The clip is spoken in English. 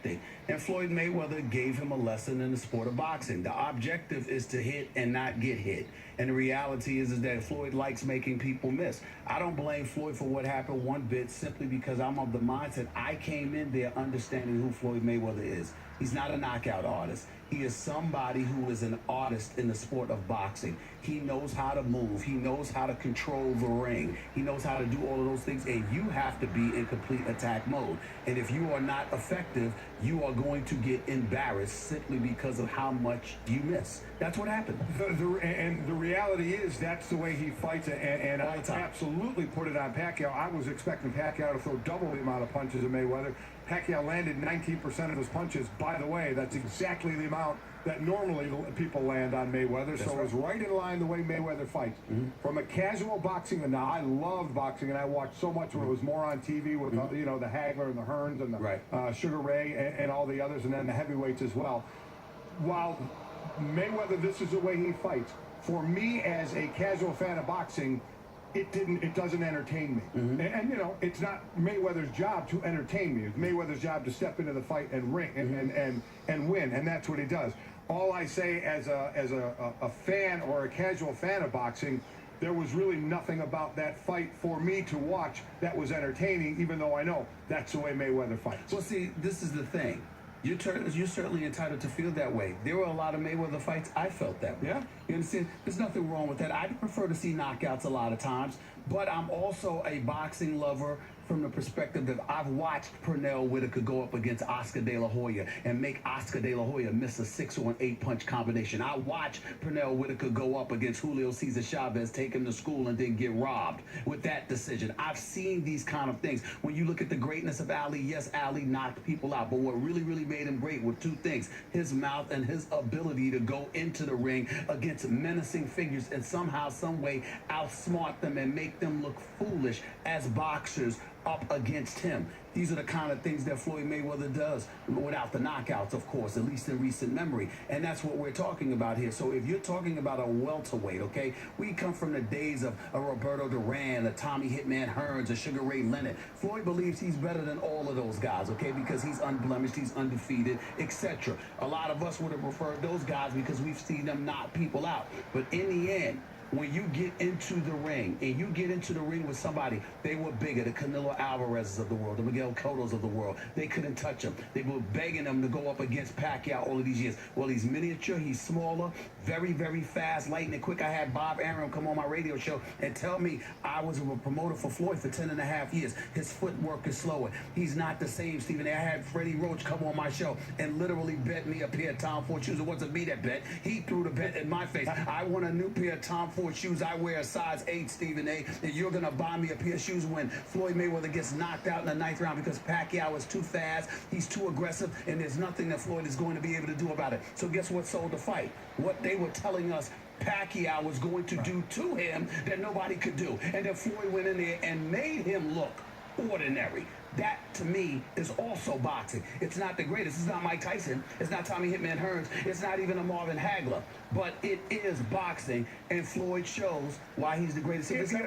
respecting. And Floyd Mayweather gave him a lesson in the sport of boxing. The objective is to hit and not get hit. And the reality is that Floyd likes making people miss. I don't blame Floyd for what happened one bit, simply because I'm of the mindset I came in there understanding who Floyd Mayweather is. He's not a knockout artist. He is somebody who is an artist in the sport of boxing. He knows how to move. He knows how to control the ring. He knows how to do all of those things, and you have to be in complete attack mode. And if you are not effective, you are going to get embarrassed simply because of how much you miss. That's what happened. And the reality is that's the way he fights, and I absolutely put it on Pacquiao. I was expecting Pacquiao to throw double the amount of punches of Mayweather. Pacquiao landed 19% of his punches. By the way, that's exactly the amount that normally people land on Mayweather. So it was right in line the way Mayweather fights. From a casual boxing, and now I loved boxing, and I watched so much when it was more on TV with you know, the Hagler and the Hearns and the Sugar Ray and all the others, and then the heavyweights as well. While Mayweather, this is the way he fights. For me, as a casual fan of boxing, it doesn't entertain me. And you know, it's not Mayweather's job to entertain me. It's Mayweather's job to step into the fight and ring and win, and that's what he does. All I say as a fan or a casual fan of boxing, there was really nothing about that fight for me to watch that was entertaining, even though I know that's the way Mayweather fights. Well, see, this is the thing. You're certainly entitled to feel that way. There were a lot of Mayweather fights I felt that way. Yeah. You understand? There's nothing wrong with that. I prefer to see knockouts a lot of times, but I'm also a boxing lover from the perspective that I've watched Pernell Whitaker go up against Oscar De La Hoya and make Oscar De La Hoya miss a 6 or an 8 punch combination. I watched Pernell Whitaker go up against Julio Cesar Chavez, take him to school, and then get robbed with that decision. I've seen these kind of things. When you look at the greatness of Ali, yes, Ali knocked people out, but what really made him great were two things: his mouth and his ability to go into the ring against menacing figures and somehow, some way outsmart them and make them look foolish as boxers up against him. These are the kind of things that Floyd Mayweather does, without the knockouts, of course, at least in recent memory. And that's what we're talking about here. So if you're talking about a welterweight, okay, we come from the days of a Roberto Duran, a Tommy Hitman Hearns, a Sugar Ray Leonard. Floyd believes he's better than all of those guys, okay, because he's unblemished, he's undefeated, etc. A lot of us would have preferred those guys because we've seen them knock people out. But in the end, when you get into the ring, and you get into the ring with somebody, they were bigger, the Canelo Alvarez's of the world, the Miguel Cotto's of the world. They couldn't touch him. They were begging him to go up against Pacquiao all of these years. Well, he's miniature, he's smaller, very fast, lightning quick. I had Bob Arum come on my radio show and tell me I was a promoter for Floyd for 10.5 years. His footwork is slower. He's not the same, Stephen. I had Freddie Roach come on my show and literally bet me a pair of Tom Ford shoes. It wasn't me that bet. He threw the bet in my face. I want a new pair of Tom Ford shoes. I wear a size 8, Stephen A. And you're going to buy me a pair of shoes when Floyd Mayweather gets knocked out in the 9th round because Pacquiao is too fast, he's too aggressive, and there's nothing that Floyd is going to be able to do about it. So guess what sold the fight? What they were telling us Pacquiao was going to do to him that nobody could do. And then Floyd went in there and made him look ordinary. That, to me, is also boxing. It's not the greatest. It's not Mike Tyson. It's not Tommy Hitman Hearns. It's not even a Marvin Hagler. But it is boxing, and Floyd shows why he's the greatest. It's real.